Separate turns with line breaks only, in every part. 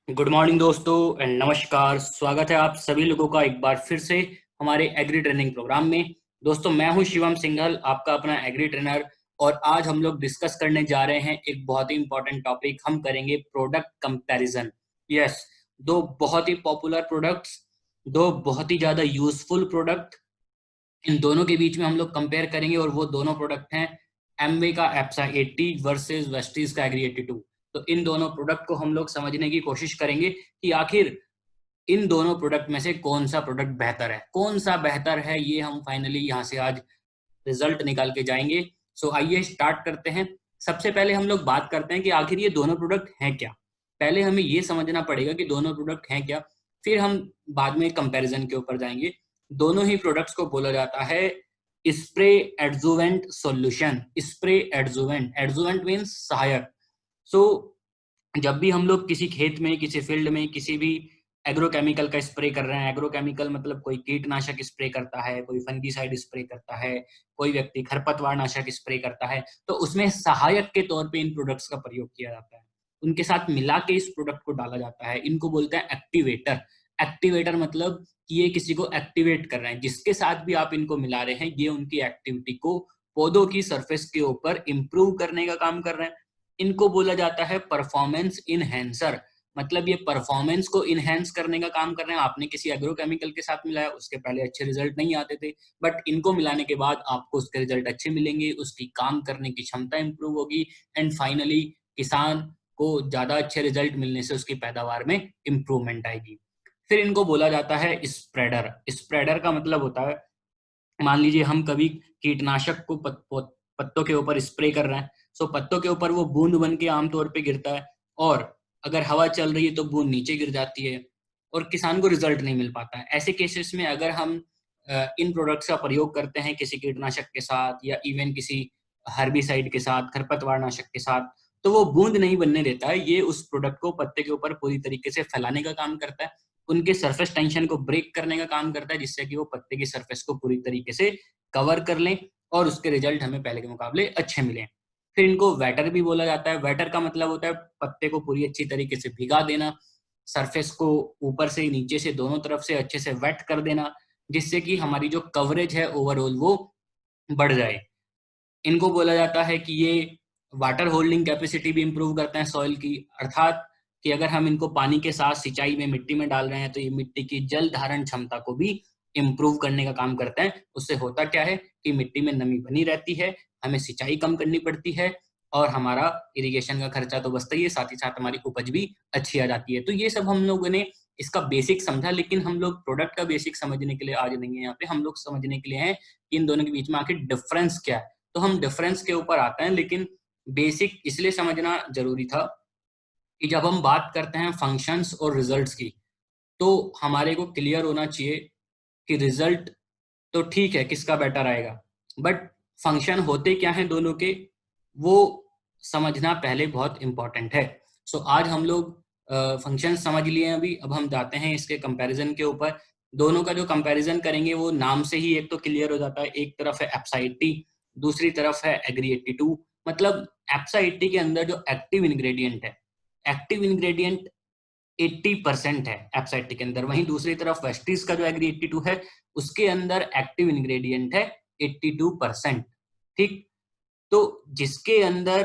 Good morning दोस्तों and नमस्कार। स्वागत है आप सभी लोगों का एक बार फिर से हमारे एग्री ट्रेनिंग प्रोग्राम में। दोस्तों, मैं हूं शिवम सिंघल, आपका अपना एग्री ट्रेनर। और आज हम लोग डिस्कस करने जा रहे हैं एक बहुत ही इंपॉर्टेंट टॉपिक। हम करेंगे प्रोडक्ट कंपैरिजन। यस, दो बहुत ही पॉपुलर प्रोडक्ट्स, दो बहुत ही ज्यादा यूजफुल प्रोडक्ट, इन दोनों के बीच में हम लोग कंपेयर करेंगे। और वो दोनों प्रोडक्ट हैं एमवे का एप्सा 80 वर्सेस वेस्टीज का एग्री 82। तो इन दोनों प्रोडक्ट को हम लोग समझने की कोशिश करेंगे कि आखिर इन दोनों प्रोडक्ट में से कौन सा प्रोडक्ट बेहतर है, कौन सा बेहतर है, ये हम फाइनली यहाँ से आज रिजल्ट निकाल के जाएंगे। सो आइए स्टार्ट करते हैं। सबसे पहले हम लोग बात करते हैं कि आखिर ये दोनों प्रोडक्ट हैं क्या। पहले हमें ये समझना पड़ेगा कि दोनों प्रोडक्ट हैं क्या, फिर हम बाद में कंपैरिजन के ऊपर जाएंगे। दोनों ही प्रोडक्ट्स को बोला जाता है spray adjuvant solution. Spray adjuvant, adjuvant means सहायक। सो जब भी हम लोग किसी खेत में, किसी फील्ड में, किसी भी एग्रोकेमिकल का स्प्रे कर रहे हैं, एग्रोकेमिकल मतलब कोई कीटनाशक स्प्रे करता है, कोई फंगीसाइड स्प्रे करता है, कोई व्यक्ति खरपतवार नाशक स्प्रे करता है, तो उसमें सहायक के तौर पे इन प्रोडक्ट्स का प्रयोग किया जाता है। उनके साथ मिला के इस प्रोडक्ट को डाला जाता है। इनको बोलते हैं एक्टिवेटर। एक्टिवेटर मतलब कि ये किसी को एक्टिवेट कर रहे हैं। जिसके साथ भी आप इनको मिला रहे हैं, ये उनकी एक्टिविटी को पौधों की सरफेस के ऊपर इंप्रूव करने का काम कर रहे हैं। इनको बोला जाता है परफॉर्मेंस इनहेंसर। मतलब ये परफॉर्मेंस को इनहेंस करने का काम कर रहे हैं। आपने किसी एग्रोकेमिकल के साथ मिलाया, उसके पहले अच्छे रिजल्ट नहीं आते थे, बट इनको मिलाने के बाद आपको उसके रिजल्ट अच्छे मिलेंगे, उसकी काम करने की क्षमता इंप्रूव होगी, एंड फाइनली किसान को ज्यादा अच्छे रिजल्ट मिलने से उसकी पैदावार में इंप्रूवमेंट आएगी। फिर इनको बोला जाता है स्प्रेडर। स्प्रेडर का मतलब होता है, मान लीजिए हम कभी कीटनाशक को पत्तों के ऊपर स्प्रे कर रहे हैं। सो पत्तों के ऊपर वो बूंद बन के आमतौर पे गिरता है, और अगर हवा चल रही है तो बूंद नीचे गिर जाती है और किसान को रिजल्ट नहीं मिल पाता है। ऐसे केसेस में अगर हम इन प्रोडक्ट्स का प्रयोग करते हैं किसी कीटनाशक के साथ या इवन किसी हर्बिसाइड के साथ, खरपतवार नाशक के साथ, तो वो बूंद नहीं बनने देता है। ये उस प्रोडक्ट को पत्ते के ऊपर पूरी तरीके से फैलाने का काम करता है, उनके सरफेस टेंशन को ब्रेक करने का काम करता है, जिससे कि वो पत्ते की सरफेस को पूरी तरीके से कवर कर लें और उसके रिजल्ट हमें पहले के मुकाबले अच्छे मिले। फिर इनको वेटर भी बोला जाता है। वेटर का मतलब होता है पत्ते को पूरी अच्छी तरीके से भिगा देना, सरफेस को ऊपर से नीचे से दोनों तरफ से अच्छे से वेट कर देना, जिससे कि हमारी जो कवरेज है ओवरऑल वो बढ़ जाए। इनको बोला जाता है कि ये वाटर होल्डिंग कैपेसिटी भी इंप्रूव करते हैं सॉइल की। अर्थात कि अगर हम इनको पानी के साथ सिंचाई में मिट्टी में डाल रहे हैं तो ये मिट्टी की जल धारण क्षमता को भी इंप्रूव करने का काम करते हैं। उससे होता क्या है कि मिट्टी में नमी बनी रहती है, हमें सिंचाई कम करनी पड़ती है, और हमारा इरिगेशन का खर्चा तो बचता ही है, साथ ही साथ हमारी उपज भी अच्छी आ जाती है। तो ये सब हम लोगों ने इसका बेसिक समझा, लेकिन हम लोग प्रोडक्ट का बेसिक समझने के लिए आज नहीं है यहाँ पे। हम लोग समझने के लिए हैं कि इन दोनों के बीच में आखिर डिफरेंस क्या है। तो हम डिफरेंस के ऊपर आते हैं, लेकिन बेसिक इसलिए समझना जरूरी था कि जब हम बात करते हैं फंक्शंस और रिजल्ट्स की, तो हमारे को क्लियर होना चाहिए कि रिजल्ट तो ठीक है किसका बेटर आएगा, बट फंक्शन होते क्या हैं दोनों के, वो समझना पहले बहुत इंपॉर्टेंट है। सो आज हम लोग फंक्शन समझ लिए हैं अभी। अब हम जाते हैं इसके कंपैरिजन के ऊपर। दोनों का जो कंपैरिजन करेंगे वो नाम से ही एक तो क्लियर हो जाता है। एक तरफ है एप्सा 80, दूसरी तरफ है एग्री 82। मतलब एप्सा 80 के अंदर जो एक्टिव इंग्रेडिएंट है, एक्टिव इंग्रेडिएंट 80% है एप्सा 80 के अंदर। वहीं दूसरी तरफ वेस्टीज का जो एग्री 82 है, उसके अंदर एक्टिव इंग्रेडिएंट है 82%। ठीक, तो जिसके अंदर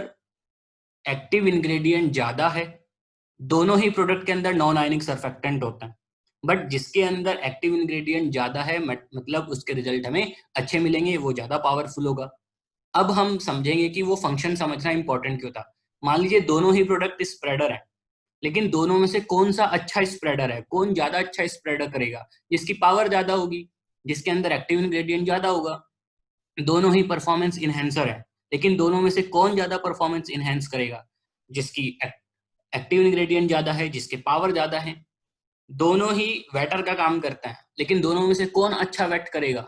एक्टिव इंग्रेडिएंट ज्यादा है, दोनों ही प्रोडक्ट के अंदर नॉन आयनिक सरफेक्टेंट होता है, बट जिसके अंदर एक्टिव इंग्रेडिएंट ज्यादा है मतलब उसके रिजल्ट हमें अच्छे मिलेंगे, वो ज्यादा पावरफुल होगा। अब हम समझेंगे कि वो फंक्शन समझना इंपॉर्टेंट क्यों था। मान लीजिए दोनों ही प्रोडक्ट स्प्रेडर है, लेकिन दोनों में से कौन सा अच्छा स्प्रेडर है, कौन ज्यादा अच्छा स्प्रेडर करेगा? जिसकी पावर ज्यादा होगी, जिसके अंदर एक्टिव इंग्रेडिएंट ज्यादा होगा। दोनों ही परफॉर्मेंस इनहेंसर है, लेकिन दोनों में से कौन ज्यादा परफॉर्मेंस इनहेंस करेगा? जिसकी एक्टिव इंग्रेडिएंट ज्यादा है, जिसके पावर ज्यादा है। दोनों ही वेटर का काम करता है, लेकिन दोनों में से कौन अच्छा वेट करेगा?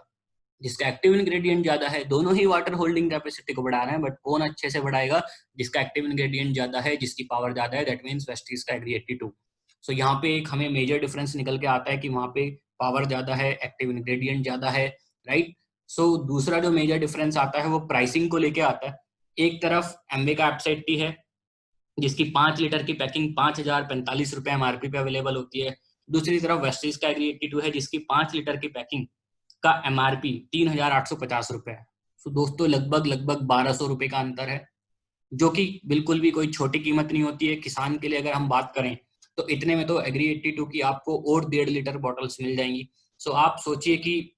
जिसका एक्टिव इंग्रेडिएंट ज्यादा है। दोनों ही वाटर होल्डिंग कैपेसिटी को बढ़ा रहे हैं, बट कौन अच्छे से बढ़ाएगा? जिसका एक्टिव इंग्रेडिएंट ज्यादा है, जिसकी पावर ज्यादा है, दैट मींस वेस्टीज का एग्री 82। सो यहाँ पे एक हमें मेजर डिफरेंस निकल के आता है कि वहां पे पावर ज्यादा है, एक्टिव इंग्रेडिएंट ज्यादा है, राइट। सो दूसरा जो मेजर डिफरेंस आता है वो प्राइसिंग को लेके आता है। एक तरफ एमवे का एप्सा 80 है, जिसकी 5 लीटर की पैकिंग 5,045 रुपए एमआरपी पे अवेलेबल होती है। दूसरी तरफ वेस्टीज का एग्री 82 है, जिसकी 5 लीटर की पैकिंग का एमआरपी 3,850 रुपए है। तो दोस्तों लगभग लगभग 1,200 रुपए का अंतर है, जो कि बिल्कुल भी कोई छोटी कीमत नहीं होती है। किसान के लिए अगर हम बात करें तो इतने में तो एग्री 82 की आपको और 1.5 लीटर बॉटल्स मिल जाएंगी। सो आप सोचिए कि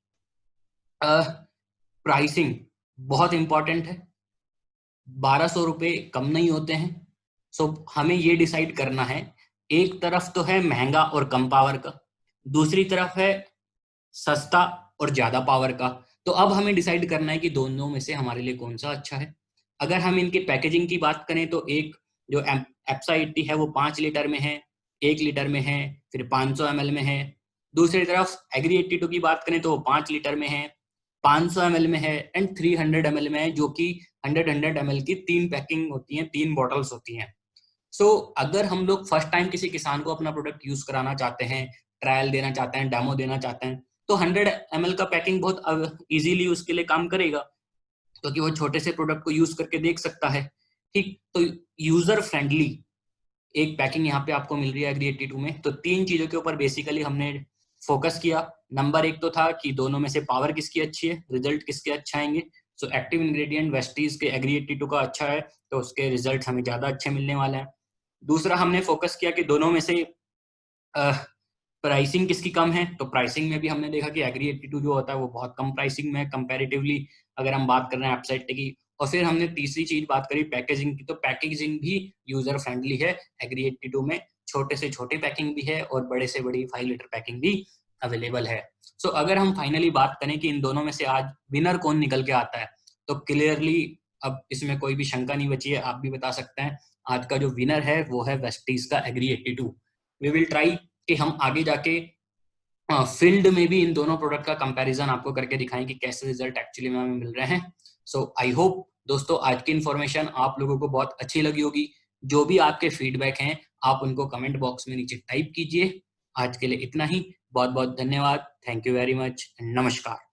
प्राइसिंग बहुत इंपॉर्टेंट है, 1,200 रुपए कम नहीं होते हैं। सो हमें ये डिसाइड करना है, एक तरफ तो है महंगा और कम पावर का, दूसरी तरफ है सस्ता और ज्यादा पावर का। तो अब हमें डिसाइड करना है कि दोनों में से हमारे लिए कौन सा अच्छा है। अगर हम इनके पैकेजिंग की बात करें तो एक जो एप्सा 80 है वो 5 लीटर में है, 1 लीटर में है, फिर 500 ml में है। दूसरी तरफ एग्री 82 की बात करें तो वो 5 लीटर में है, 500 ml में है एंड 300 ml में है, जो कि 100 ml की 3 पैकिंग होती हैं, 3 बॉटल्स होती हैं। सो अगर हम लोग फर्स्ट टाइम किसी किसान को अपना प्रोडक्ट यूज कराना चाहते हैं, ट्रायल देना चाहते हैं, डेमो देना चाहते हैं, तो 100 ml का पैकिंग बहुत इजीली उसके लिए काम करेगा, क्योंकि वो छोटे से प्रोडक्ट को यूज करके देख सकता है। ठीक, तो यूजर फ्रेंडली एक पैकिंग यहाँ पे आपको मिल रही है एग्री 82 में। तो 3 चीजों के ऊपर बेसिकली हमने फोकस किया। नंबर 1 तो था कि दोनों में से पावर किसकी अच्छी है, रिजल्ट किसके अच्छा आएंगे। सो एक्टिव इंग्रेडिएंट वेस्टीज के एग्री 82 का अच्छा है, तो उसके रिजल्ट हमें ज्यादा अच्छे मिलने वाले हैं। दूसरा हमने फोकस किया कि दोनों में से प्राइसिंग किसकी कम है। तो प्राइसिंग में भी हमने देखा कि एग्री 82 जो होता है वो बहुत कम प्राइसिंग में कंपैरेटिवली, अगर हम बात कर रहे हैं वेबसाइट की। और फिर हमने तीसरी चीज बात करी पैकेजिंग की, तो पैकेजिंग भी यूजर फ्रेंडली है एग्री 82 में। छोटे से छोटी पैकिंग भी है और बड़े से बड़ी 5 लीटर पैकिंग भी अवेलेबल है। सो अगर हम फाइनली बात करें कि इन दोनों में से आज विनर कौन निकल के आता है, तो क्लियरली अब इसमें कोई भी शंका नहीं बची है, आप भी बता सकते हैं आज का जो विनर है वो है वेस्टीज का एग्री 82। वी विल ट्राई कि हम आगे जाके फील्ड में भी इन दोनों प्रोडक्ट का कंपैरिजन आपको करके दिखाएं कि कैसे रिजल्ट एक्चुअली में हमें मिल रहे हैं। सो आई होप दोस्तों आज की इन्फॉर्मेशन आप लोगों को बहुत अच्छी लगी होगी। जो भी आपके फीडबैक हैं आप उनको कमेंट बॉक्स में नीचे टाइप कीजिए। आज के लिए इतना ही, बहुत बहुत धन्यवाद, थैंक यू वेरी मच, नमस्कार।